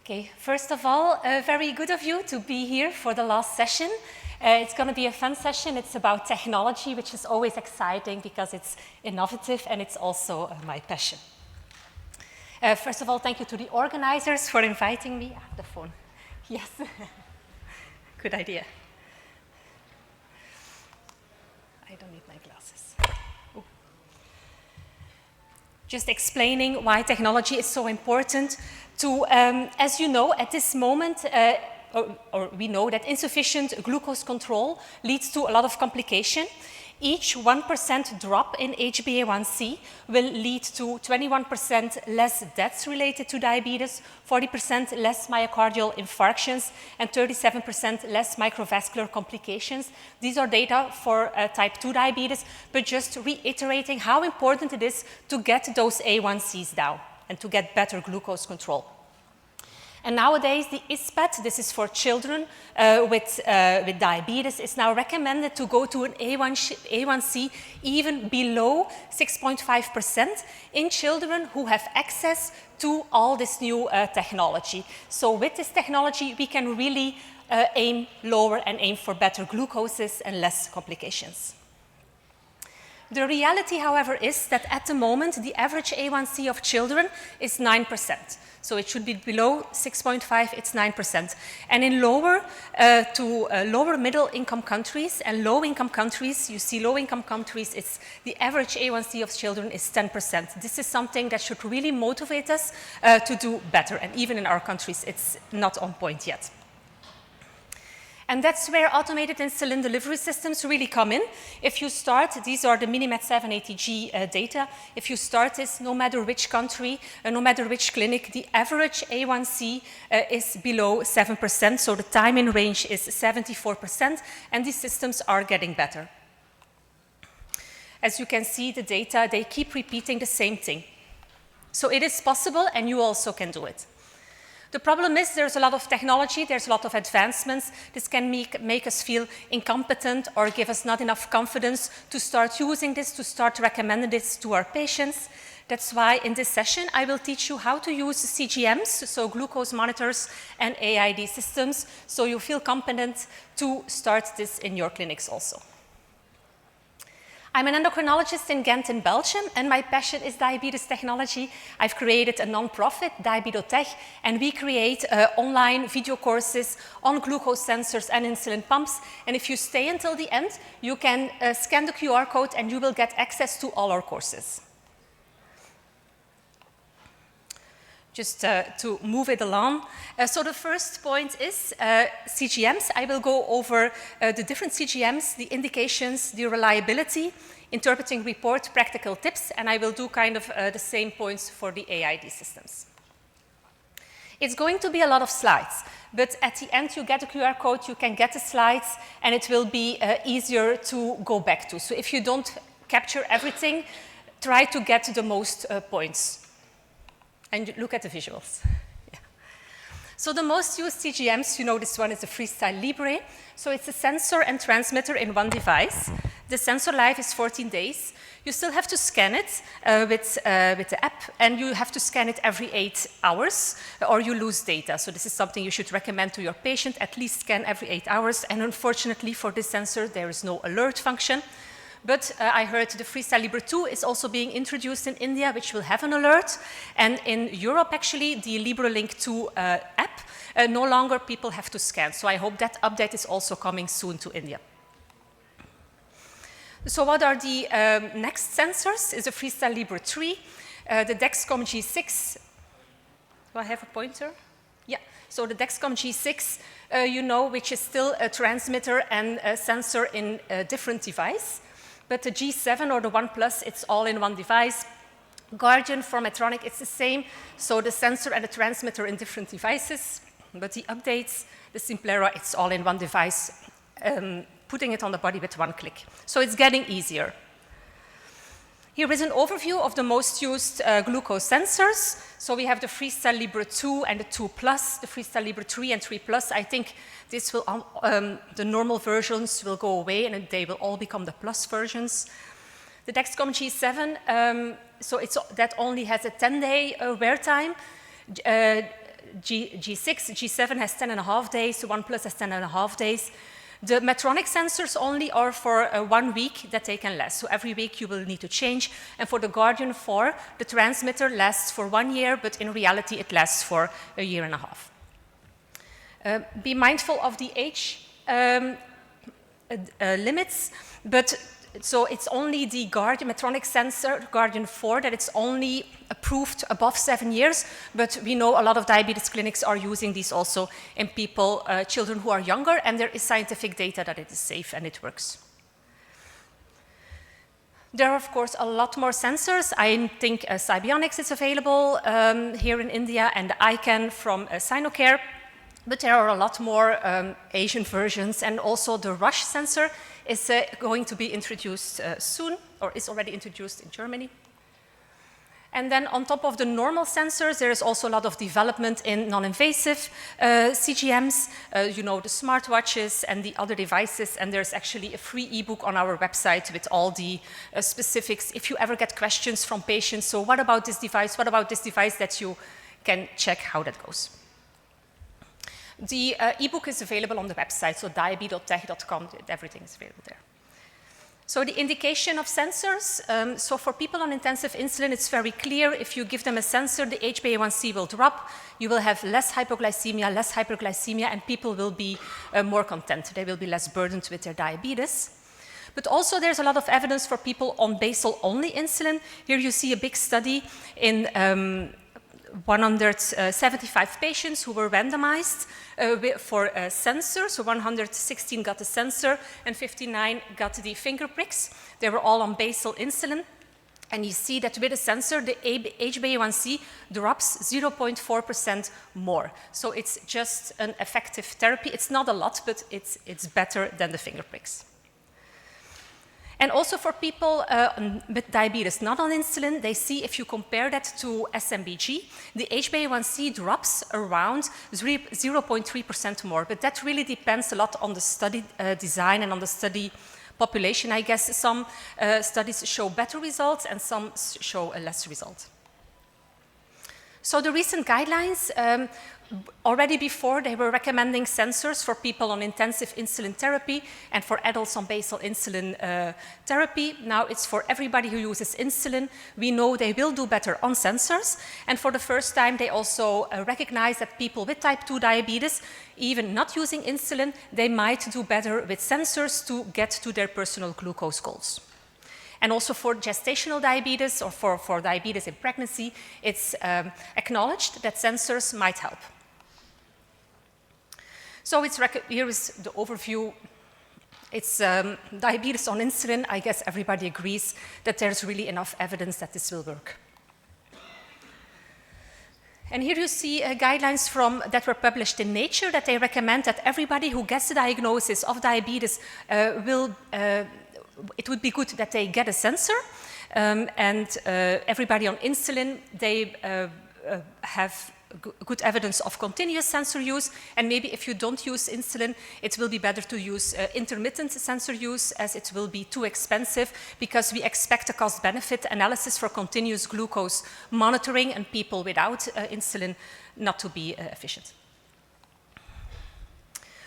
Okay, first of all, very good of you to be here for the last session. It's going to be a fun session. It's about technology, which is always exciting because it's innovative and it's also my passion. First of all, thank you to the organizers for inviting me. The phone. Yes. Good idea. I don't need my glasses. Ooh. Just explaining why technology is so important. As you know, at this moment, or we know that insufficient glucose control leads to a lot of complication. Each 1% drop in HbA1c will lead to 21% less deaths related to diabetes, 40% less myocardial infarctions, and 37% less microvascular complications. These are data for type 2 diabetes, but just reiterating how important it is to get those A1Cs down and to get better glucose control. And nowadays, the ISPAT, this is for children with diabetes, is now recommended to go to an A1C even below 6.5% in children who have access to all this new technology. So with this technology, we can really aim lower and aim for better glucoses and less complications. The reality, however, is that at the moment, the average A1C of children is 9%. So it should be below 6.5, it's 9%. And in lower middle income countries and low income countries, you see low income countries, it's the average A1C of children is 10%. This is something that should really motivate us to do better. And even in our countries, it's not on point yet. And that's where automated insulin delivery systems really come in. If you start, these are the Minimed 780G data. If you start this, no matter which country, no matter which clinic, the average A1C is below 7%. So the time in range is 74%, and these systems are getting better. As you can see, the data, they keep repeating the same thing. So it is possible, and you also can do it. The problem is there's a lot of technology, there's a lot of advancements. This can make us feel incompetent or give us not enough confidence to start using this, to start recommending this to our patients. That's why in this session, I will teach you how to use CGMs, so glucose monitors and AID systems, so you feel competent to start this in your clinics also. I'm an endocrinologist in Ghent in Belgium, and my passion is diabetes technology. I've created a non-profit, Diabetotech, and we create online video courses on glucose sensors and insulin pumps. And if you stay until the end, you can scan the QR code and you will get access to all our courses. Just to move it along. So the first point is CGMs. I will go over the different CGMs, the indications, the reliability, interpreting report, practical tips, and I will do kind of the same points for the AID systems. It's going to be a lot of slides, but at the end you get a QR code, you can get the slides, and it will be easier to go back to. So if you don't capture everything, try to get to the most points. And look at the visuals. Yeah. So the most used CGMs, you know this one is the Freestyle Libre. So it's a sensor and transmitter in one device. The sensor life is 14 days. You still have to scan it with the app, and you have to scan it every 8 hours or you lose data. So this is something you should recommend to your patient, at least scan every 8 hours. And unfortunately for this sensor, there is no alert function. But I heard the Freestyle Libre 2 is also being introduced in India, which will have an alert. And in Europe, actually, the LibreLink 2 app, no longer people have to scan. So I hope that update is also coming soon to India. So what are the next sensors? Is the Freestyle Libre 3, the Dexcom G6. Do I have a pointer? Yeah. So the Dexcom G6, you know, which is still a transmitter and a sensor in a different device. But the G7 or the One Plus, it's all in one device. Guardian for Medtronic, it's the same. So the sensor and the transmitter in different devices. But the updates, the Simplera, it's all in one device, putting it on the body with one click. So it's getting easier. Here is an overview of the most used glucose sensors. So we have the Freestyle Libre 2 and the 2 Plus, the Freestyle Libre 3 and 3 Plus. I think this will, the normal versions will go away and they will all become the Plus versions. The Dexcom G7, so that only has a 10-day wear time. G6, G7 has 10.5 days, OnePlus has 10.5 days. The Medtronic sensors only are for 1 week that they can last. So every week you will need to change. And for the Guardian 4, the transmitter lasts for 1 year, but in reality it lasts for 1.5 years. Be mindful of the age limits, but so it's only the Medtronic sensor, Guardian 4, that it's only approved above 7 years, but we know a lot of diabetes clinics are using these also in people, children who are younger, and there is scientific data that it is safe and it works. There are, of course, a lot more sensors. I think Cybionics is available here in India, and ICANN from Sinocare, but there are a lot more Asian versions, and also the Rush sensor is going to be introduced soon, or is already introduced in Germany. And then on top of the normal sensors, there is also a lot of development in non-invasive CGMs, you know, the smartwatches and the other devices, and there's actually a free ebook on our website with all the specifics. If you ever get questions from patients, so what about this device, that you can check how that goes. The ebook is available on the website, so diabe.tech.com, everything is available there. So the indication of sensors, so for people on intensive insulin, it's very clear. If you give them a sensor, the HbA1c will drop, you will have less hypoglycemia, and people will be more content. They will be less burdened with their diabetes. But also there's a lot of evidence for people on basal-only insulin. Here you see a big study in 175 patients who were randomized for a sensor. So 116 got the sensor and 59 got the finger pricks. They were all on basal insulin. And you see that with a sensor, the HbA1c drops 0.4% more. So it's just an effective therapy. It's not a lot, but it's better than the finger pricks. And also for people with diabetes not on insulin, they see if you compare that to SMBG, the HbA1c drops around 0.3% more. But that really depends a lot on the study design and on the study population. I guess some studies show better results and some show a less result. So the recent guidelines, already before they were recommending sensors for people on intensive insulin therapy and for adults on basal insulin therapy. Now it's for everybody who uses insulin. We know they will do better on sensors. And for the first time, they also recognize that people with type 2 diabetes, even not using insulin, they might do better with sensors to get to their personal glucose goals. And also for gestational diabetes or for diabetes in pregnancy, it's acknowledged that sensors might help. So here is the overview. It's diabetes on insulin. I guess everybody agrees that there's really enough evidence that this will work. And here you see guidelines that were published in Nature that they recommend that everybody who gets the diagnosis of diabetes it would be good that they get a sensor, and everybody on insulin, they have good evidence of continuous sensor use, and maybe if you don't use insulin, it will be better to use intermittent sensor use, as it will be too expensive, because we expect a cost-benefit analysis for continuous glucose monitoring and people without insulin not to be efficient.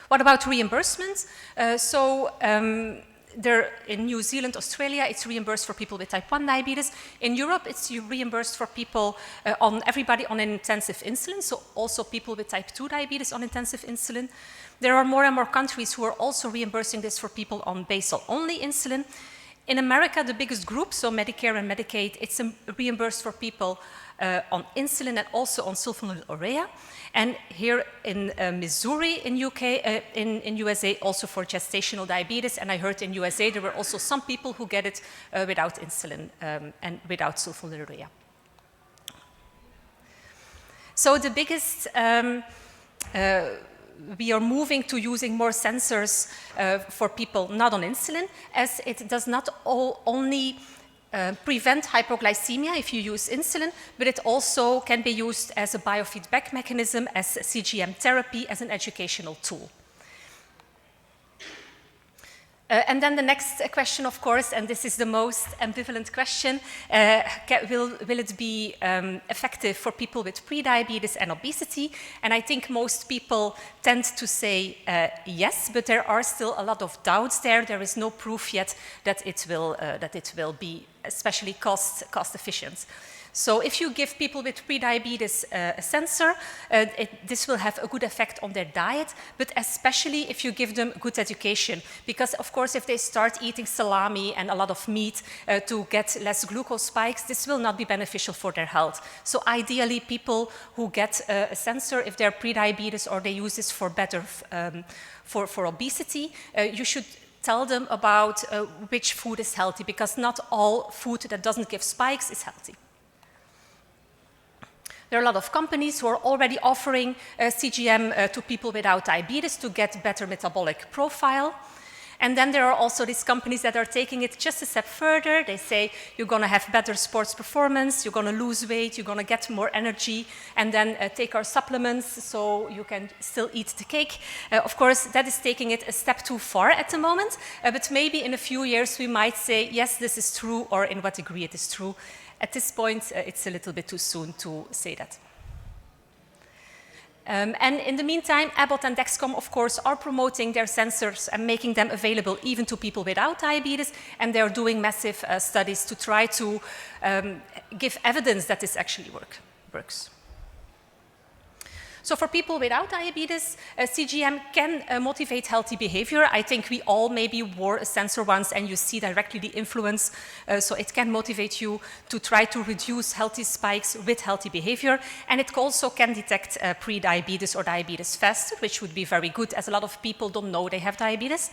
What about reimbursement? In New Zealand, Australia, it's reimbursed for people with type 1 diabetes. In Europe, it's reimbursed for people, everybody on intensive insulin, so also people with type 2 diabetes on intensive insulin. There are more and more countries who are also reimbursing this for people on basal-only insulin. In America, the biggest group, so Medicare and Medicaid, it's reimbursed for people on insulin and also on sulfonylurea. And here in Missouri, in USA, also for gestational diabetes. And I heard in USA there were also some people who get it without insulin and without sulfonylurea. So the biggest, we are moving to using more sensors for people not on insulin, as it does not only prevent hypoglycemia if you use insulin, but it also can be used as a biofeedback mechanism, as CGM therapy, as an educational tool. And then the next question, of course, and this is the most ambivalent question, will it be effective for people with prediabetes and obesity? And I think most people tend to say yes, but there are still a lot of doubts there. There is no proof yet that it will be especially cost efficient. So if you give people with prediabetes a sensor, this will have a good effect on their diet, but especially if you give them good education. Because of course, if they start eating salami and a lot of meat to get less glucose spikes, this will not be beneficial for their health. So ideally, people who get a sensor, if they're prediabetes or they use this for better, for obesity, you should tell them about which food is healthy, because not all food that doesn't give spikes is healthy. There are a lot of companies who are already offering CGM to people without diabetes to get better metabolic profile. And then there are also these companies that are taking it just a step further. They say you're going to have better sports performance, you're going to lose weight, you're going to get more energy, and then take our supplements so you can still eat the cake. Of course, that is taking it a step too far at the moment, but maybe in a few years we might say, yes, this is true, or in what degree it is true. At this point, it's a little bit too soon to say that. And in the meantime, Abbott and Dexcom, of course, are promoting their sensors and making them available even to people without diabetes, and they're doing massive studies to try to give evidence that this actually works. So for people without diabetes, CGM can motivate healthy behavior. I think we all maybe wore a sensor once and you see directly the influence. So it can motivate you to try to reduce healthy spikes with healthy behavior. And it also can detect pre-diabetes or diabetes faster, which would be very good, as a lot of people don't know they have diabetes.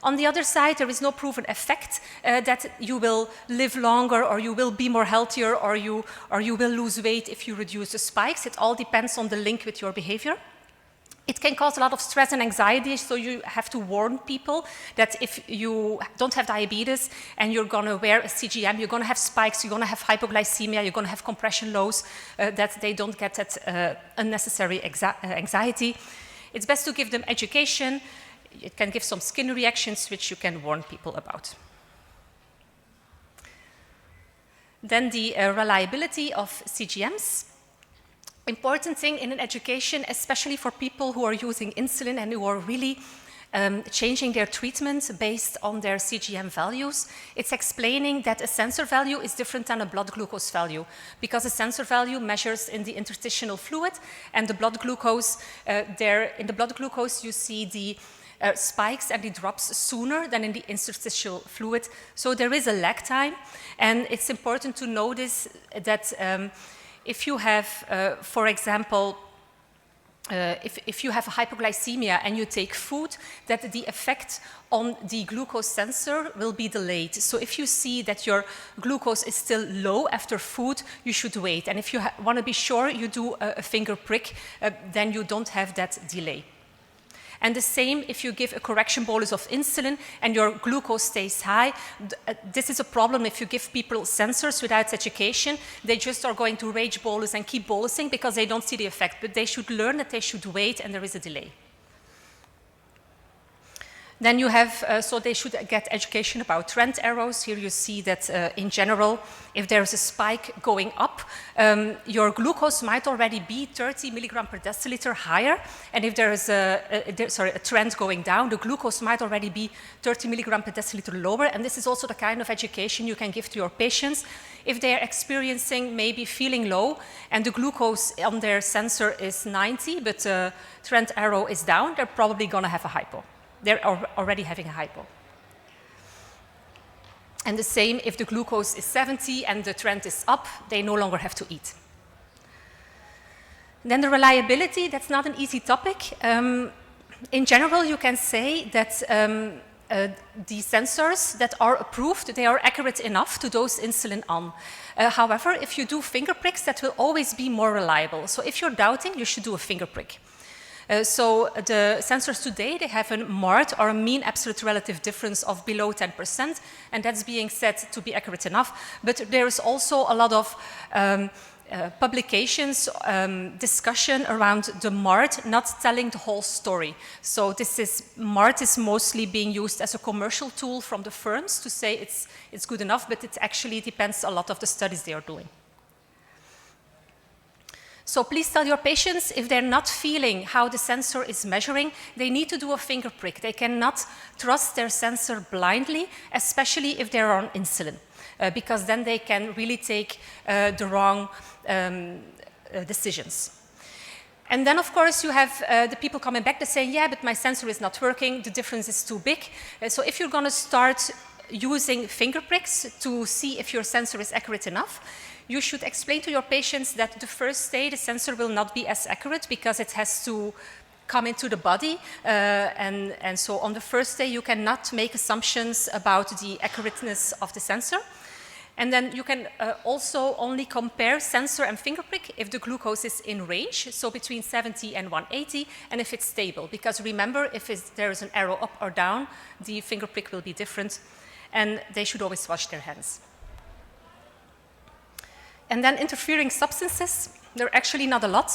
On the other side, there is no proven effect that you will live longer, or you will be more healthier, or you will lose weight if you reduce the spikes. It all depends on the link with your behavior. It can cause a lot of stress and anxiety, so you have to warn people that if you don't have diabetes and you're going to wear a CGM, you're going to have spikes, you're going to have hypoglycemia, you're going to have compression lows, that they don't get that unnecessary anxiety. It's best to give them education. It can give some skin reactions, which you can warn people about. Then the reliability of CGMs. Important thing in an education, especially for people who are using insulin and who are really changing their treatment based on their CGM values. It's explaining that a sensor value is different than a blood glucose value, because a sensor value measures in the interstitial fluid, and the blood glucose, in the blood glucose you see the spikes and the drops sooner than in the interstitial fluid. So there is a lag time, and it's important to notice that if you have, for example, if you have a hypoglycemia and you take food, that the effect on the glucose sensor will be delayed. So if you see that your glucose is still low after food, you should wait. And if you want to be sure you do a finger prick, then you don't have that delay. And the same if you give a correction bolus of insulin and your glucose stays high. This is a problem if you give people sensors without education. They just are going to rage bolus and keep bolusing because they don't see the effect. But they should learn that they should wait, and there is a delay. Then you have, so they should get education about trend arrows. Here you see that in general, if there's a spike going up, your glucose might already be 30 milligram per deciliter higher. And if there is a trend going down, the glucose might already be 30 milligram per deciliter lower. And this is also the kind of education you can give to your patients. If they are experiencing maybe feeling low and the glucose on their sensor is 90, but the trend arrow is down, they're probably going to have a hypo. They're already having a hypo. And the same if the glucose is 70 and the trend is up, they no longer have to eat. Then the reliability, that's not an easy topic. In general, you can say that the sensors that are approved, they are accurate enough to dose insulin on. However, if you do finger pricks, that will always be more reliable. So if you're doubting, you should do a finger prick. So the sensors today, they have a MARD, or a mean absolute relative difference, of below 10%, and that's being said to be accurate enough. But there is also a lot of publications, discussion around the MART not telling the whole story. So MART is mostly being used as a commercial tool from the firms to say it's good enough, but it actually depends a lot of the studies they are doing. So please tell your patients if they're not feeling how the sensor is measuring, they need to do a finger prick. They cannot trust their sensor blindly, especially if they're on insulin, because then they can really take the wrong decisions. And then, of course, you have the people coming back that say, yeah, but my sensor is not working, the difference is too big. So if you're going to start using finger pricks to see if your sensor is accurate enough, you should explain to your patients that the first day the sensor will not be as accurate because it has to come into the body. And so on the first day, you cannot make assumptions about the accurateness of the sensor. And then you can also only compare sensor and finger prick if the glucose is in range, so between 70 and 180, and if it's stable. Because remember, if there is an arrow up or down, the finger prick will be different, and they should always wash their hands. And then interfering substances, there are actually not a lot.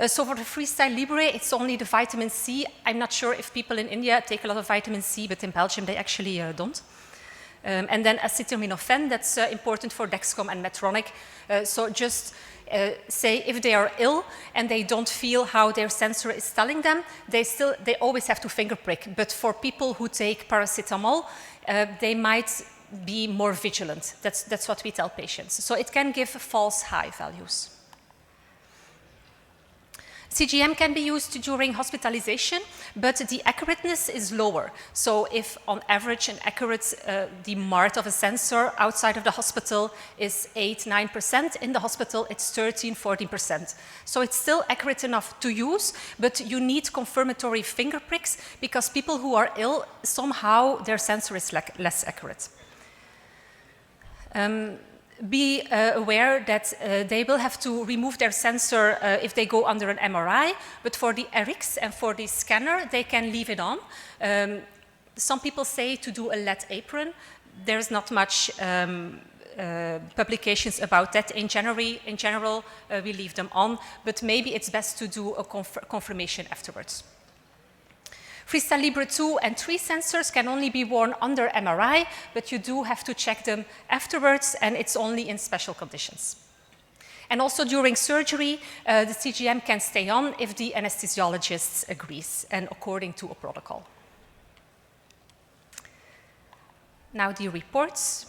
So for the Freestyle Libre, it's only the vitamin C. I'm not sure if people in India take a lot of vitamin C, but in Belgium they actually don't. And then acetaminophen, that's important for Dexcom and Medtronic. So just say if they are ill and they don't feel how their sensor is telling them, they always have to finger prick. But for people who take paracetamol, they might be more vigilant. That's what we tell patients. So it can give false high values. CGM can be used during hospitalization, but the accurateness is lower. So if on average the MART of a sensor outside of the hospital is 8–9%, in the hospital it's 13–14%. So it's still accurate enough to use, but you need confirmatory finger pricks because people who are ill, somehow their sensor is less accurate. Be aware that they will have to remove their sensor if they go under an MRI, but for the RX and for the scanner, they can leave it on. Some people say to do a lead apron. There's not much publications about that. In general, we leave them on, but maybe it's best to do a confirmation afterwards. Freestyle Libre 2 and 3 sensors can only be worn under MRI, but you do have to check them afterwards, and it's only in special conditions. And also during surgery, the CGM can stay on if the anesthesiologist agrees and according to a protocol. Now the reports.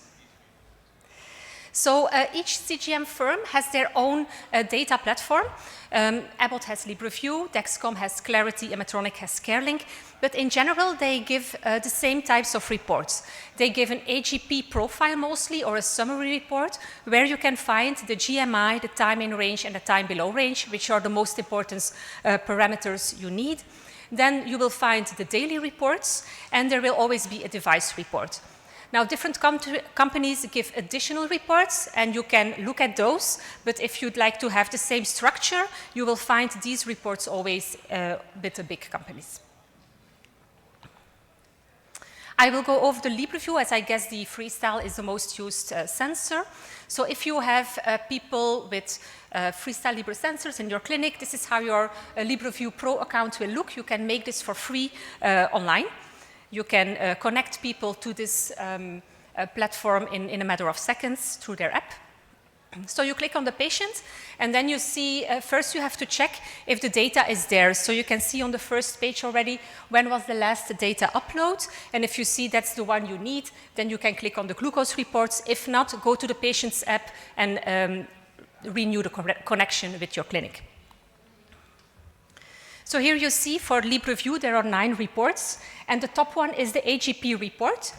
So each CGM firm has their own data platform. Abbott has LibreView, Dexcom has Clarity, and Medtronic has CareLink. But in general, they give the same types of reports. They give an AGP profile mostly, or a summary report, where you can find the GMI, the time in range, and the time below range, which are the most important parameters you need. Then you will find the daily reports, and there will always be a device report. Now, different companies give additional reports, and you can look at those, but if you'd like to have the same structure, you will find these reports always with the big companies. I will go over the LibreView, as I guess the Freestyle is the most used sensor. So if you have people with Freestyle Libre sensors in your clinic, this is how your LibreView Pro account will look. You can make this for free online. You can connect people to this platform in a matter of seconds through their app. So you click on the patient, and then you see, first you have to check if the data is there. So you can see on the first page already when was the last data upload. And if you see that's the one you need, then you can click on the glucose reports. If not, go to the patient's app and renew the connection with your clinic. So here you see for LibreView there are 9 reports, and the top one is the AGP report.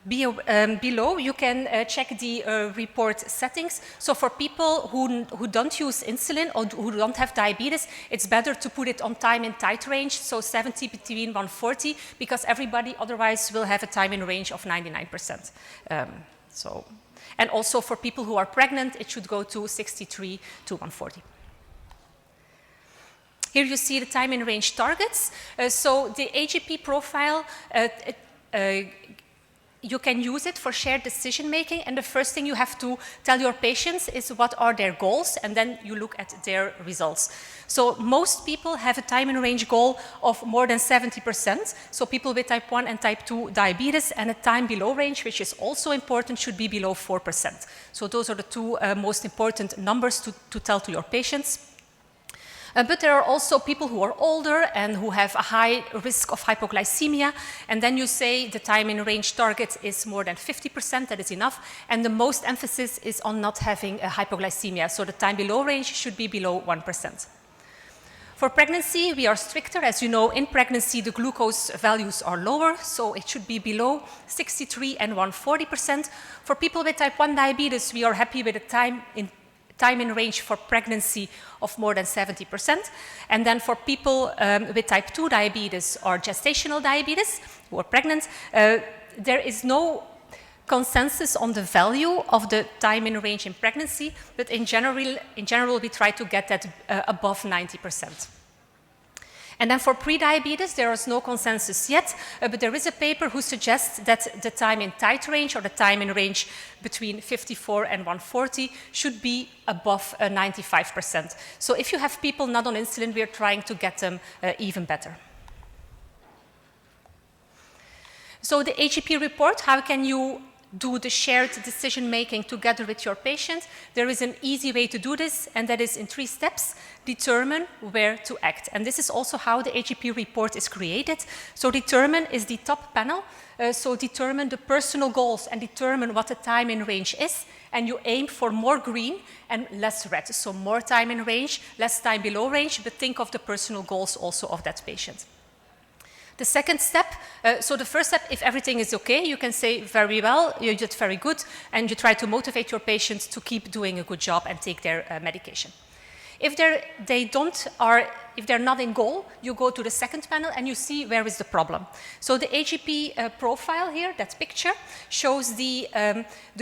Below you can check the report settings. So for people who don't use insulin or who don't have diabetes, it's better to put it on time in tight range, so 70 between 140, because everybody otherwise will have a time in range of 99%. And also for people who are pregnant, it should go to 63 to 140. Here you see the time in range targets. So the AGP profile you can use it for shared decision making, and the first thing you have to tell your patients is what are their goals, and then you look at their results. So most people have a time in range goal of more than 70%, so people with type 1 and type 2 diabetes, and a time below range, which is also important, should be below 4%. So those are the two most important numbers to tell to your patients. But there are also people who are older and who have a high risk of hypoglycemia, and then you say the time in range target is more than 50%, that is enough, and the most emphasis is on not having a hypoglycemia, so the time below range should be below 1%. For pregnancy, we are stricter. As you know, in pregnancy, the glucose values are lower, so it should be below 63 and 140%. For people with type 1 diabetes, we are happy with a time in range for pregnancy of more than 70%. And then for people with type 2 diabetes or gestational diabetes who are pregnant, there is no consensus on the value of the time in range in pregnancy, but in general we try to get that above 90%. And then for pre-diabetes, there is no consensus yet, but there is a paper who suggests that the time in tight range, or the time in range between 54 and 140, should be above 95%. So if you have people not on insulin, we are trying to get them even better. So the AGP report, how can you do the shared decision making together with your patient? There is an easy way to do this, and that is in 3 steps. Determine where to act. And this is also how the AGP report is created. So determine is the top panel. So determine the personal goals and determine what the time in range is. And you aim for more green and less red. So more time in range, less time below range, but think of the personal goals also of that patient. The second step, so the first step, if everything is okay, you can say very well, you did very good, and you try to motivate your patients to keep doing a good job and take their medication. If they're not in goal, you go to the second panel and you see where is the problem. So the AGP profile here, that picture, shows the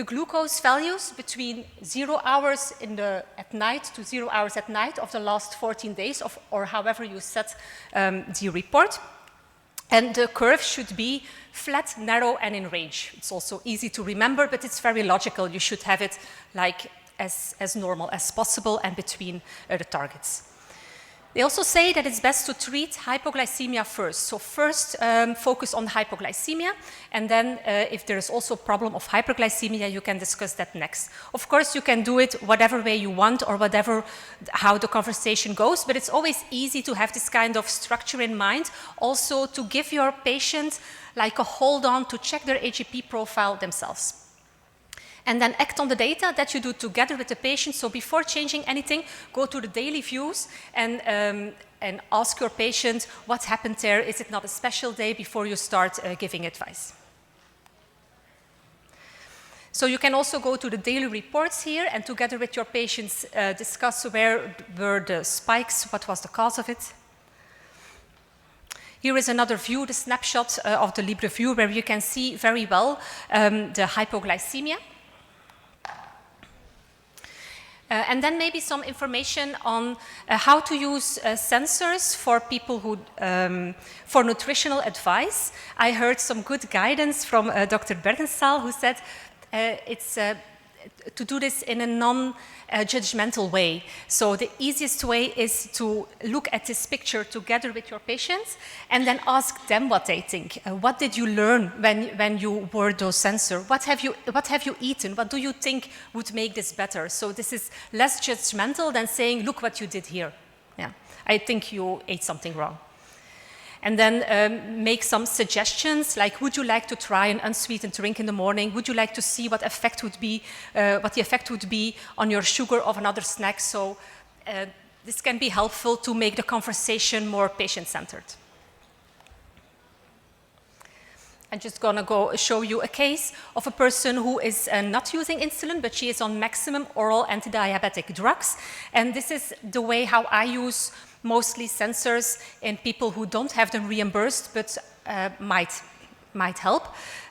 glucose values between 0 hours at night to 0 hours at night of the last 14 days, or however you set the report. And the curve should be flat, narrow, and in range. It's also easy to remember, but it's very logical. You should have it like as normal as possible and between the targets. They also say that it's best to treat hypoglycemia first. So first focus on hypoglycemia, and then if there is also a problem of hyperglycemia, you can discuss that next. Of course, you can do it whatever way you want or how the conversation goes, but it's always easy to have this kind of structure in mind, also to give your patient like a hold on to check their AGP profile themselves. And then act on the data that you do together with the patient. So before changing anything, go to the daily views and ask your patient what happened there. Is it not a special day before you start giving advice? So you can also go to the daily reports here and together with your patients discuss where were the spikes, what was the cause of it. Here is another view, the snapshot of the Libre view, where you can see very well the hypoglycemia. And then maybe some information on how to use sensors for people who, for nutritional advice. I heard some good guidance from Dr. Bergenstahl, who said it's to do this in a non-judgmental way. So the easiest way is to look at this picture together with your patients and then ask them what they think. What did you learn when you wore those sensors? What have you eaten? What do you think would make this better? So this is less judgmental than saying, look what you did here. Yeah, I think you ate something wrong. And then make some suggestions, like would you like to try an unsweetened drink in the morning? Would you like to see what the effect would be on your sugar of another snack? So this can be helpful to make the conversation more patient-centered. I'm just going to show you a case of a person who is not using insulin, but she is on maximum oral anti-diabetic drugs. And this is the way how I use mostly sensors in people who don't have them reimbursed, but might help.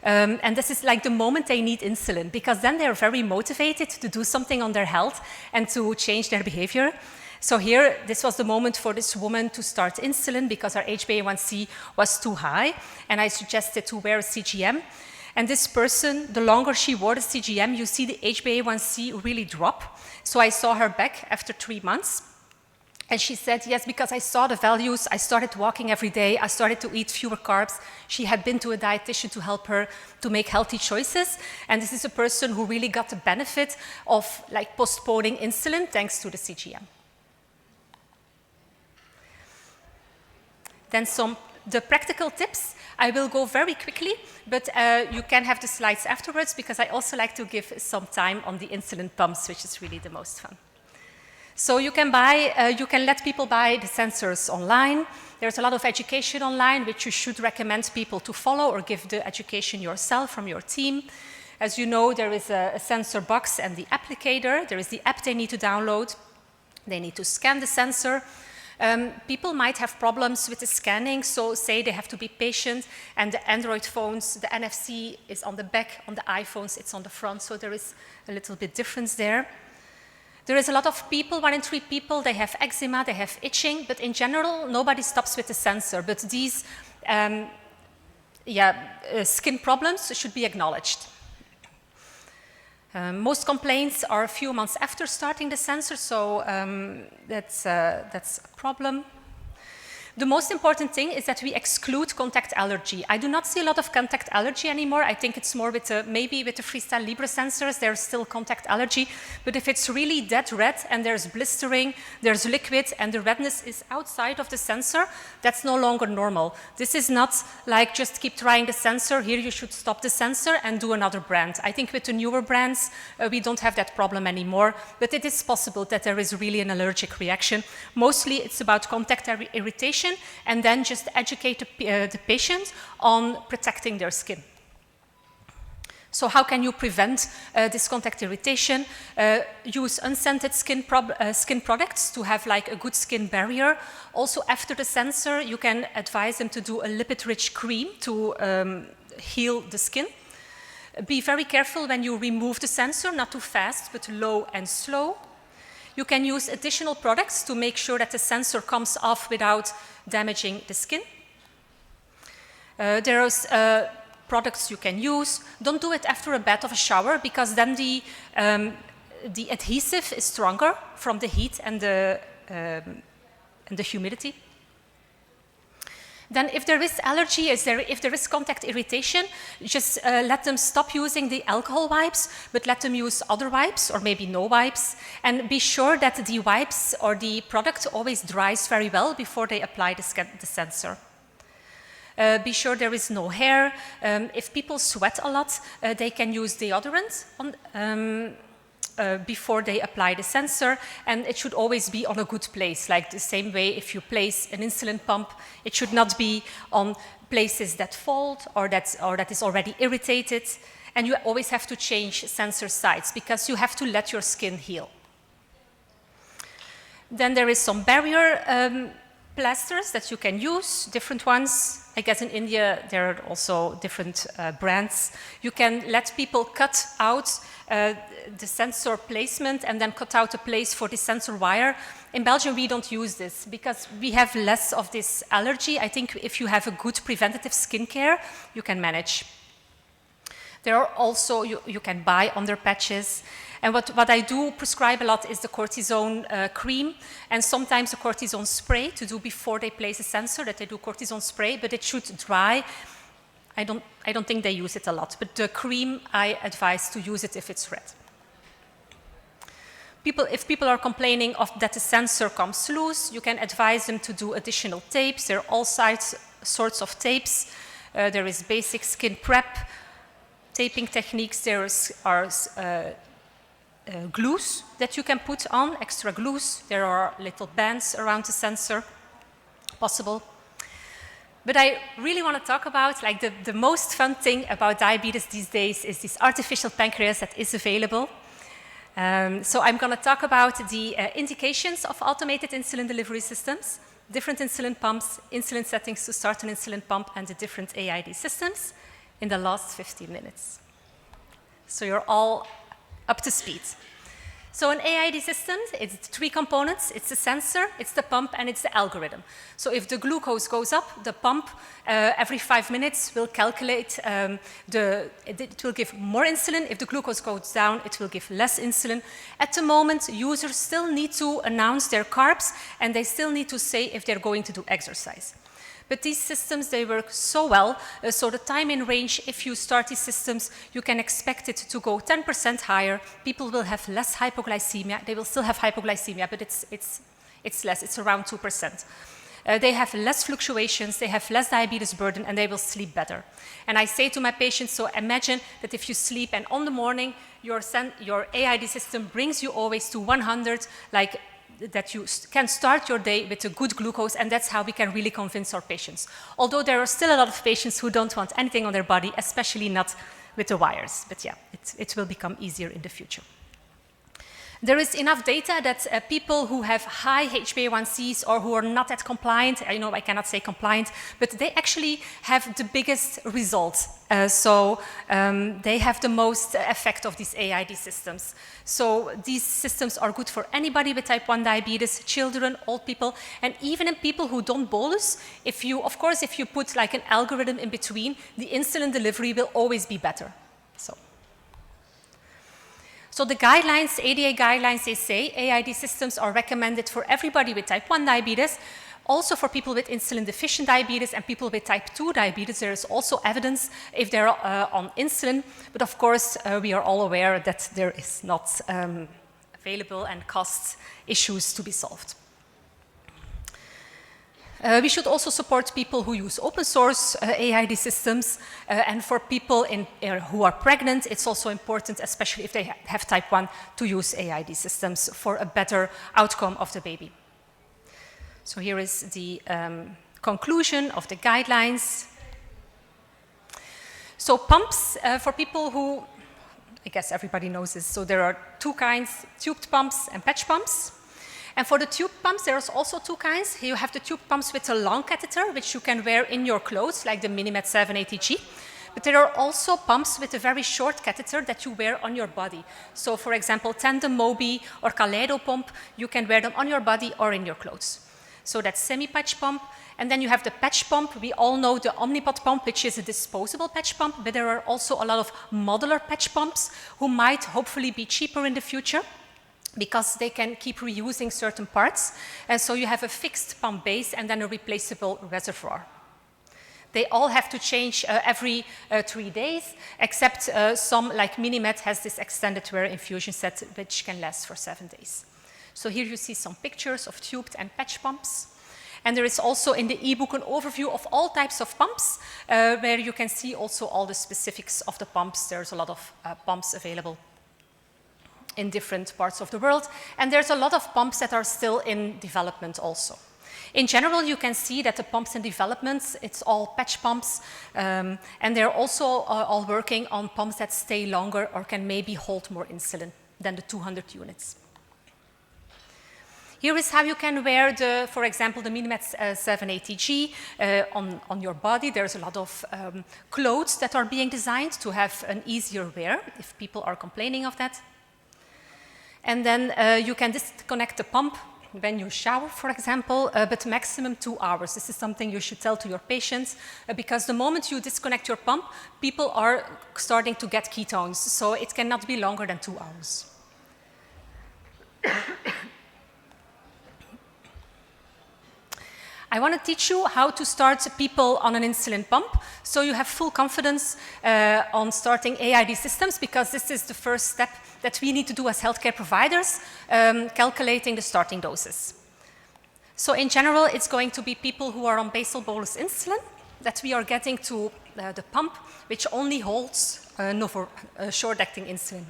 And this is like the moment they need insulin, because then they're very motivated to do something on their health and to change their behavior. So here, this was the moment for this woman to start insulin because her HbA1c was too high, and I suggested to wear a CGM. And this person, the longer she wore the CGM, you see the HbA1c really drop. So I saw her back after 3 months. And she said, yes, because I saw the values, I started walking every day, I started to eat fewer carbs. She had been to a dietitian to help her to make healthy choices. And this is a person who really got the benefit of like postponing insulin thanks to the CGM. Then the practical tips. I will go very quickly, but you can have the slides afterwards because I also like to give some time on the insulin pumps, which is really the most fun. So you can let people buy the sensors online. There's a lot of education online, which you should recommend people to follow or give the education yourself from your team. As you know, there is a sensor box and the applicator. There is the app they need to download. They need to scan the sensor. People might have problems with the scanning, so say they have to be patient, and the Android phones, the NFC is on the back, on the iPhones it's on the front, so there is a little bit difference there. There is a lot of people, 1 in 3 people, they have eczema, they have itching, but in general, nobody stops with the sensor. But these skin problems should be acknowledged. Most complaints are a few months after starting the sensor, so that's a problem. The most important thing is that we exclude contact allergy. I do not see a lot of contact allergy anymore. I think it's more with maybe with the Freestyle Libre sensors, there's still contact allergy. But if it's really dead red and there's blistering, there's liquid, and the redness is outside of the sensor, that's no longer normal. This is not like just keep trying the sensor. Here you should stop the sensor and do another brand. I think with the newer brands, we don't have that problem anymore. But it is possible that there is really an allergic reaction. Mostly it's about contact irritation, and then just educate the patient on protecting their skin. So how can you prevent this contact irritation? Use unscented skin products to have like a good skin barrier. Also after the sensor, you can advise them to do a lipid-rich cream to heal the skin. Be very careful when you remove the sensor, not too fast, but low and slow. You can use additional products to make sure that the sensor comes off without damaging the skin. There are products you can use. Don't do it after a bath or a shower, because then the adhesive is stronger from the heat and the humidity. Then if there is allergy, if there is contact irritation, just let them stop using the alcohol wipes, but let them use other wipes or maybe no wipes. And be sure that the wipes or the product always dries very well before they apply the sensor. Be sure there is no hair. If people sweat a lot, they can use deodorant before they apply the sensor, and it should always be on a good place. Like the same way, if you place an insulin pump, it should not be on places that fold or that is already irritated. And you always have to change sensor sites because you have to let your skin heal. Then there is some barrier plasters that you can use, different ones. I guess in India there are also different brands. You can let people cut out the sensor placement and then cut out a place for the sensor wire. In Belgium we don't use this because we have less of this allergy. I think if you have a good preventative skincare, you can manage. There are also, you can buy under patches. And what I do prescribe a lot is the cortisone cream and sometimes a cortisone spray to do before they place a sensor, that they do cortisone spray, but it should dry. I don't think they use it a lot, but the cream I advise to use it if it's red. If people are complaining that the sensor comes loose, you can advise them to do additional tapes. There are all sorts of tapes. There is basic skin prep, taping techniques. There are glues that you can put on, extra glues. There are little bands around the sensor, possible. But I really want to talk about, like, the most fun thing about diabetes these days is this artificial pancreas that is available. So I'm going to talk about the indications of automated insulin delivery systems, different insulin pumps, insulin settings to start an insulin pump, and the different AID systems in the last 15 minutes. So you're all up to speed. So an AID system, it's 3 components. It's the sensor, it's the pump, and it's the algorithm. So if the glucose goes up, the pump every 5 minutes will calculate, it will give more insulin. If the glucose goes down, it will give less insulin. At the moment, users still need to announce their carbs, and they still need to say if they're going to do exercise. But these systems, they work so well, so the time in range, if you start these systems, you can expect it to go 10% higher. People will have less hypoglycemia. They will still have hypoglycemia, but it's less. It's around 2%. They have less fluctuations, they have less diabetes burden, and they will sleep better. And I say to my patients, so imagine that if you sleep and on the morning, your AID system brings you always to 100, like that you can start your day with a good glucose, and that's how we can really convince our patients. Although there are still a lot of patients who don't want anything on their body, especially not with the wires. But yeah, it will become easier in the future. There is enough data that people who have high HbA1cs or who are not that compliant, I know I cannot say compliant, but they actually have the biggest results. They have the most effect of these AID systems. So these systems are good for anybody with type 1 diabetes, children, old people, and even in people who don't bolus. If you put like an algorithm in between, the insulin delivery will always be better. So the guidelines, ADA guidelines, they say AID systems are recommended for everybody with type 1 diabetes, also for people with insulin-deficient diabetes and people with type 2 diabetes. There is also evidence if they're on insulin, but of course we are all aware that there is not available and cost issues to be solved. We should also support people who use open source AID systems, and for people who are pregnant, it's also important, especially if they have type 1, to use AID systems for a better outcome of the baby. So here is the conclusion of the guidelines. So pumps, for people who, I guess everybody knows this, so there are 2 kinds, tubed pumps and patch pumps. And for the tube pumps, there's also 2 kinds. You have the tube pumps with a long catheter, which you can wear in your clothes, like the Minimed 7 ATG. But there are also pumps with a very short catheter that you wear on your body. So for example, Tandem Mobi or Kaleido pump, you can wear them on your body or in your clothes. So that's semi-patch pump. And then you have the patch pump. We all know the Omnipod pump, which is a disposable patch pump, but there are also a lot of modular patch pumps who might hopefully be cheaper in the future, because they can keep reusing certain parts. And so you have a fixed pump base and then a replaceable reservoir. They all have to change every 3 days, except some, like Minimed, has this extended wear infusion set, which can last for 7 days. So here you see some pictures of tubed and patch pumps. And there is also in the ebook an overview of all types of pumps, where you can see also all the specifics of the pumps. There's a lot of pumps available in different parts of the world, and there's a lot of pumps that are still in development also. In general, you can see that the pumps in development, it's all patch pumps, and they're also all working on pumps that stay longer or can maybe hold more insulin than the 200 units. Here is how you can wear, for example, the Minimed 7 ATG on your body. There's a lot of clothes that are being designed to have an easier wear, if people are complaining of that. And then you can disconnect the pump when you shower, for example, but maximum 2 hours. This is something you should tell to your patients, because the moment you disconnect your pump, people are starting to get ketones, so it cannot be longer than 2 hours. I want to teach you how to start people on an insulin pump, so you have full confidence on starting AID systems, because this is the first step that we need to do as healthcare providers, calculating the starting doses. So in general, it's going to be people who are on basal bolus insulin that we are getting to the pump, which only holds short-acting insulin.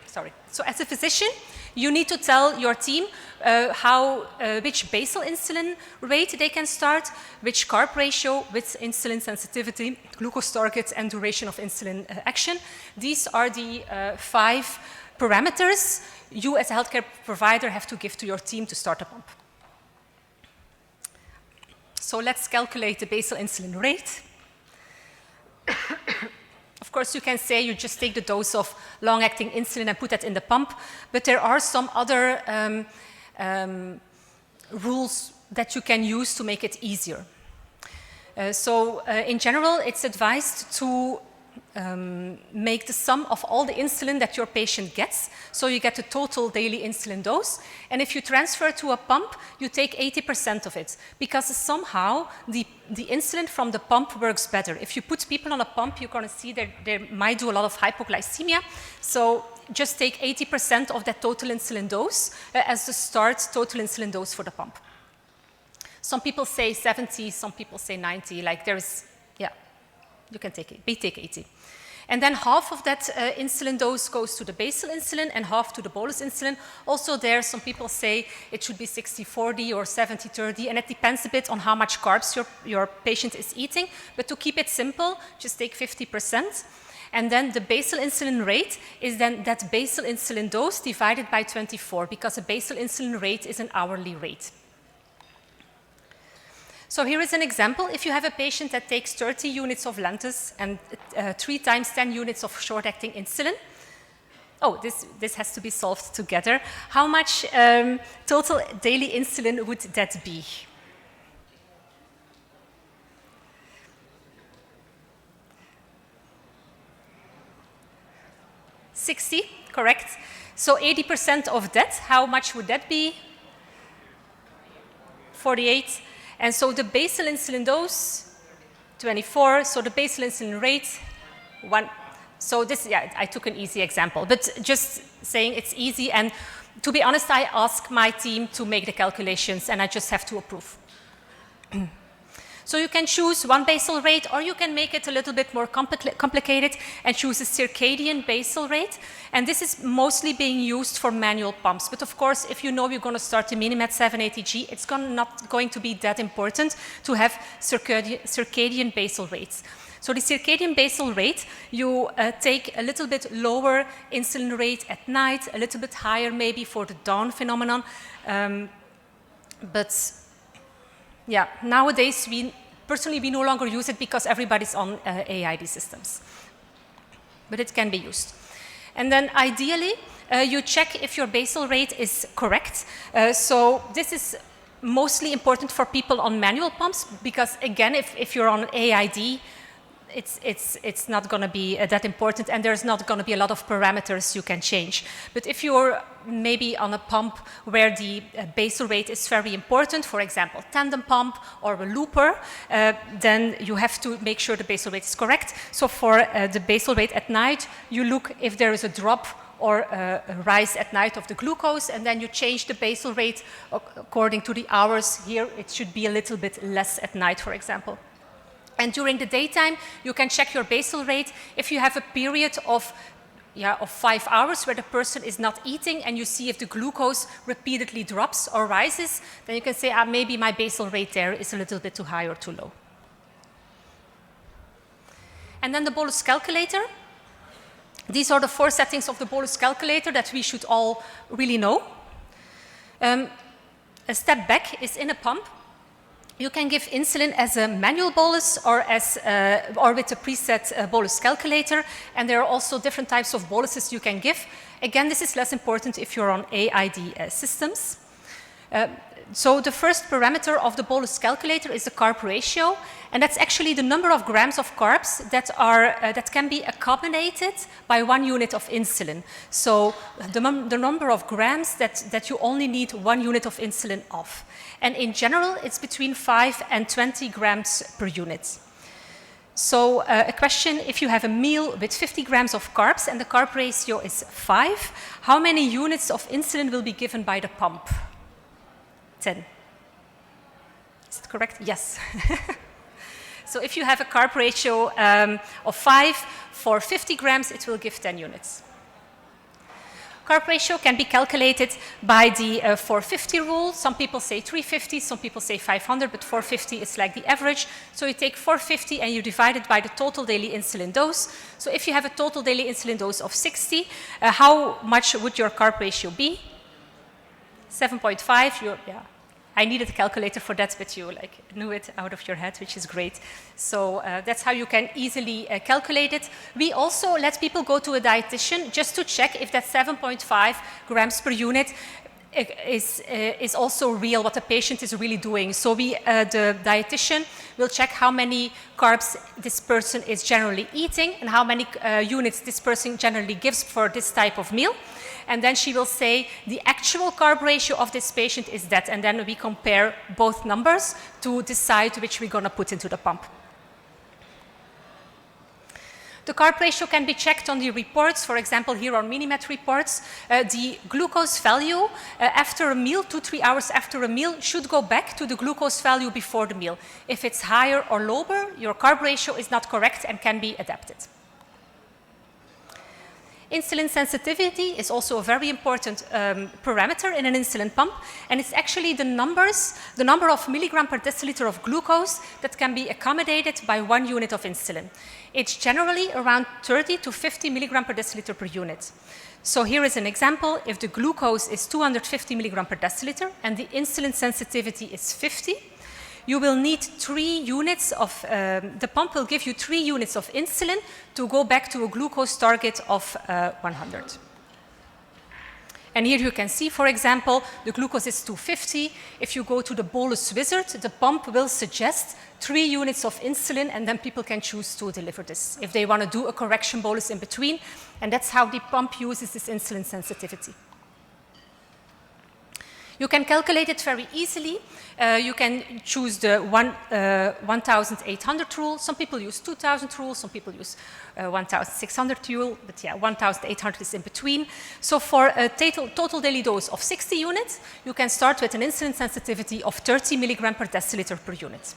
Sorry. So as a physician, you need to tell your team which basal insulin rate they can start, which carb ratio, with insulin sensitivity, glucose target, and duration of insulin action. These are the 5 parameters you as a healthcare provider have to give to your team to start a pump. So let's calculate the basal insulin rate. Of course, you can say you just take the dose of long-acting insulin and put that in the pump, but there are some other rules that you can use to make it easier. In general, it's advised to make the sum of all the insulin that your patient gets, so you get the total daily insulin dose. And if you transfer to a pump, you take 80% of it, because somehow the insulin from the pump works better. If you put people on a pump, you're going to see that they might do a lot of hypoglycemia. So just take 80% of that total insulin dose as the start total insulin dose for the pump. Some people say 70, some people say 90, like there's, yeah, you can take it, we take 80. And then half of that insulin dose goes to the basal insulin and half to the bolus insulin. Also there, some people say it should be 60-40 or 70-30, and it depends a bit on how much carbs your patient is eating. But to keep it simple, just take 50%. And then the basal insulin rate is then that basal insulin dose divided by 24, because a basal insulin rate is an hourly rate. So here is an example. If you have a patient that takes 30 units of Lantus and 3 times 10 units of short-acting insulin, oh, this has to be solved together. How much total daily insulin would that be? 60, correct. So 80% of that, how much would that be? 48. And so the basal insulin dose, 24. So the basal insulin rate, 1. So this, yeah, I took an easy example, but just saying it's easy. And to be honest, I ask my team to make the calculations and I just have to approve. So you can choose one basal rate, or you can make it a little bit more complicated and choose a circadian basal rate. And this is mostly being used for manual pumps. But of course, if you know you're going to start the Minimed 780G, it's not going to be that important to have circadian basal rates. So the circadian basal rate, you take a little bit lower insulin rate at night, a little bit higher maybe for the dawn phenomenon. But yeah, nowadays, personally, we no longer use it because everybody's on AID systems. But it can be used. And then ideally, you check if your basal rate is correct. So this is mostly important for people on manual pumps because, again, if you're on AID, it's not going to be that important, and there's not going to be a lot of parameters you can change. But if you're maybe on a pump where the basal rate is very important, for example, tandem pump or a looper, then you have to make sure the basal rate is correct. So for the basal rate at night, you look if there is a drop or a rise at night of the glucose, and then you change the basal rate according to the hours. Here, it should be a little bit less at night, for example. And during the daytime, you can check your basal rate. If you have a period of 5 hours where the person is not eating and you see if the glucose repeatedly drops or rises, then you can say, maybe my basal rate there is a little bit too high or too low. And then the bolus calculator. These are the 4 settings of the bolus calculator that we should all really know. A step back is in a pump. You can give insulin as a manual bolus or with a preset bolus calculator, and there are also different types of boluses you can give. Again, this is less important if you're on AID systems. So the first parameter of the bolus calculator is the carb ratio, and that's actually the number of grams of carbs that can be accommodated by 1 unit of insulin. So the number of grams that you only need 1 unit of insulin of. And in general, it's between 5 and 20 grams per unit. So a question, if you have a meal with 50 grams of carbs and the carb ratio is 5, how many units of insulin will be given by the pump? 10. Is it correct? Yes. So if you have a carb ratio of 5, for 50 grams, it will give 10 units. Carb ratio can be calculated by the 450 rule. Some people say 350, some people say 500, but 450 is like the average. So you take 450 and you divide it by the total daily insulin dose. So if you have a total daily insulin dose of 60, how much would your carb ratio be? 7.5, yeah. I needed a calculator for that, but you knew it out of your head, which is great. So that's how you can easily calculate it. We also let people go to a dietitian just to check if that 7.5 grams per unit is also real, what the patient is really doing. So the dietitian will check how many carbs this person is generally eating and how many units this person generally gives for this type of meal. And then she will say the actual carb ratio of this patient is that, and then we compare both numbers to decide which we're going to put into the pump. The carb ratio can be checked on the reports. For example, here on Minimet reports, the glucose value after a meal, 2-3 hours after a meal, should go back to the glucose value before the meal. If it's higher or lower, your carb ratio is not correct and can be adapted. Insulin sensitivity is also a very important parameter in an insulin pump, and it's actually the number of milligram per deciliter of glucose that can be accommodated by 1 unit of insulin. It's generally around 30 to 50 milligram per deciliter per unit. So here is an example. If the glucose is 250 milligram per deciliter and the insulin sensitivity is 50, you will need 3 units of, the pump will give you 3 units of insulin to go back to a glucose target of 100. And here you can see, for example, the glucose is 250. If you go to the bolus wizard, the pump will suggest 3 units of insulin, and then people can choose to deliver this if they want to do a correction bolus in between. And that's how the pump uses this insulin sensitivity. You can calculate it very easily. You can choose the 1,800 rule. Some people use 2,000 rule, some people use 1,600 rule, but yeah, 1,800 is in between. So for a total daily dose of 60 units, you can start with an insulin sensitivity of 30 milligram per deciliter per unit.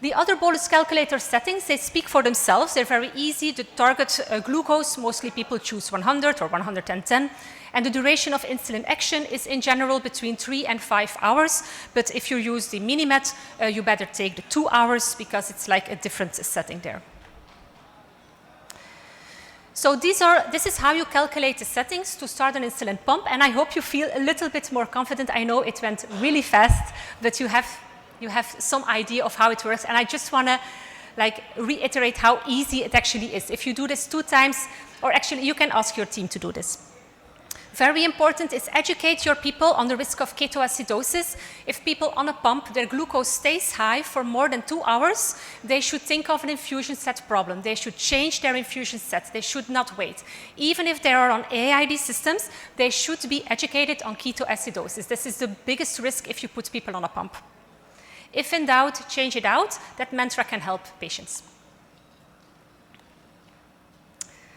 The other bolus calculator settings, they speak for themselves. They're very easy. The target glucose, mostly people choose 100 or 110. And the duration of insulin action is in general between 3 and 5 hours. But if you use the Minimet, you better take the 2 hours because it's like a different setting there. So this is how you calculate the settings to start an insulin pump. And I hope you feel a little bit more confident. I know it went really fast, but you have some idea of how it works. And I just want to reiterate how easy it actually is. If you do this 2 times, or actually you can ask your team to do this. Very important is educate your people on the risk of ketoacidosis. If people on a pump, their glucose stays high for more than 2 hours, they should think of an infusion set problem. They should change their infusion set. They should not wait. Even if they are on AID systems, they should be educated on ketoacidosis. This is the biggest risk if you put people on a pump. If in doubt, change it out. That mantra can help patients.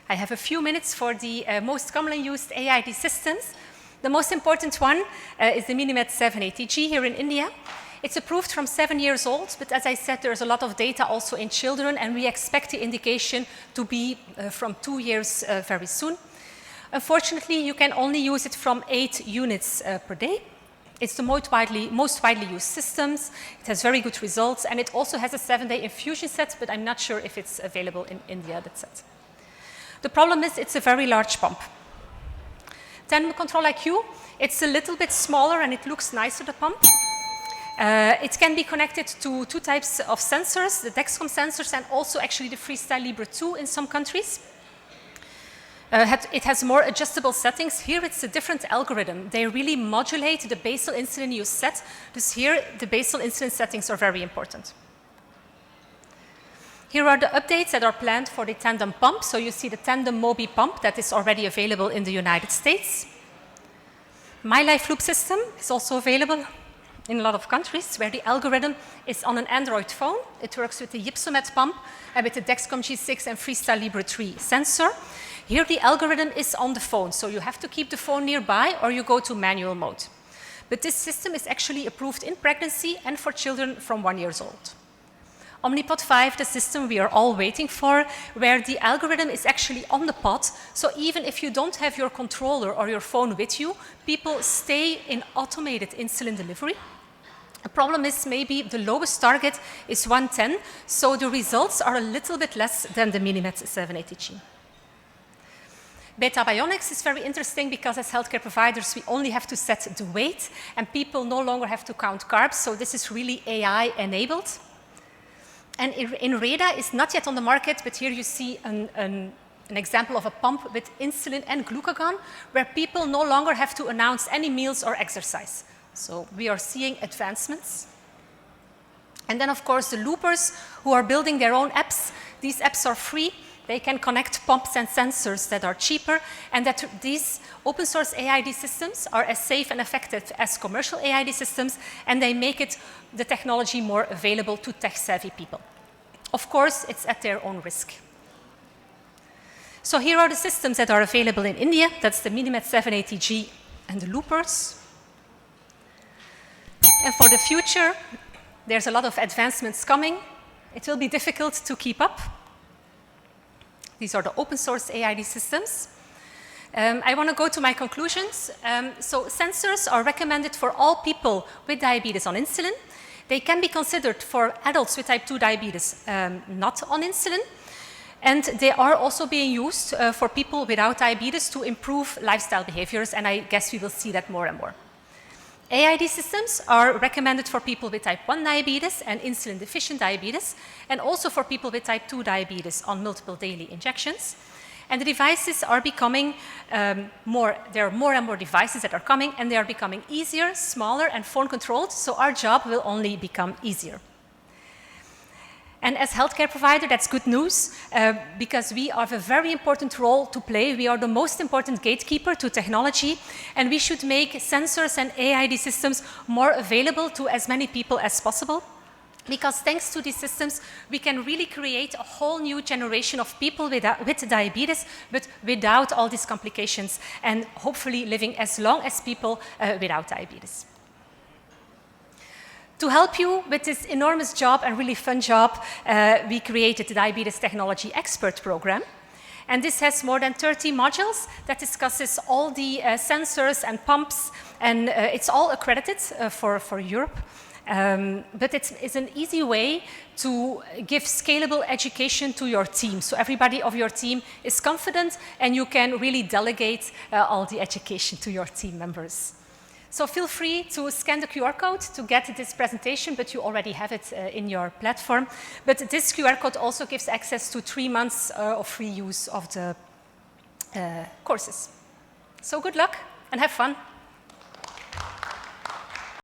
I have a few minutes for the most commonly used AID systems. The most important one is the Minimet 780G here in India. It's approved from 7 years old, but as I said, there's a lot of data also in children, and we expect the indication to be from 2 years very soon. Unfortunately, you can only use it from 8 units per day. It's the most widely used systems. It has very good results, and it also has a 7-day infusion set, but I'm not sure if it's available in India, that set. The problem is it's a very large pump. Tandem Control IQ, it's a little bit smaller and it looks nicer, the pump. It can be connected to 2 types of sensors, the Dexcom sensors and also actually the Freestyle Libre 2 in some countries. It has more adjustable settings. Here it's a different algorithm. They really modulate the basal insulin you set. Dus here the basal insulin settings are very important. Here are the updates that are planned for the Tandem pump. So you see the Tandem Mobi pump that is already available in the United States. My Life Loop system is also available in a lot of countries where the algorithm is on an Android phone. It works with the Ypsomed pump and with the Dexcom G6 and Freestyle Libre 3 sensor. Here the algorithm is on the phone, so you have to keep the phone nearby or you go to manual mode. But this system is actually approved in pregnancy and for children from 1 year old. Omnipod 5, the system we are all waiting for, where the algorithm is actually on the pod, so even if you don't have your controller or your phone with you, people stay in automated insulin delivery. The problem is maybe the lowest target is 110, so the results are a little bit less than the Minimet 780G. Beta Bionics is very interesting because as healthcare providers, we only have to set the weight and people no longer have to count carbs. So this is really AI enabled. And Inreda is not yet on the market, but here you see an example of a pump with insulin and glucagon, where people no longer have to announce any meals or exercise. So we are seeing advancements. And then, of course, the loopers who are building their own apps. These apps are free. They can connect pumps and sensors that are cheaper, and that these open source AID systems are as safe and effective as commercial AID systems, and they make the technology more available to tech-savvy people. Of course, it's at their own risk. So here are the systems that are available in India. That's the Minimet 780G and the loopers. And for the future, there's a lot of advancements coming. It will be difficult to keep up. These are the open source AID systems. I want to go to my conclusions. So sensors are recommended for all people with diabetes on insulin. They can be considered for adults with type 2 diabetes not on insulin. And they are also being used for people without diabetes to improve lifestyle behaviors, and I guess we will see that more and more. AID systems are recommended for people with type 1 diabetes and insulin-deficient diabetes, and also for people with type 2 diabetes on multiple daily injections. And the devices are becoming there are more and more devices that are coming, and they are becoming easier, smaller, and phone-controlled, so our job will only become easier. And as healthcare provider, that's good news because we have a very important role to play. We are the most important gatekeeper to technology, and we should make sensors and AID systems more available to as many people as possible. Because thanks to these systems, we can really create a whole new generation of people with diabetes, but without all these complications, and hopefully living as long as people without diabetes. To help you with this enormous job and really fun job, we created the Diabetes Technology Expert Program. And this has more than 30 modules that discusses all the sensors and pumps, and it's all accredited for Europe. But it's an easy way to give scalable education to your team. So everybody of your team is confident, and you can really delegate all the education to your team members. So feel free to scan the QR code to get this presentation, but you already have it in your platform. But this QR code also gives access to 3 months of free use of the courses. So good luck and have fun.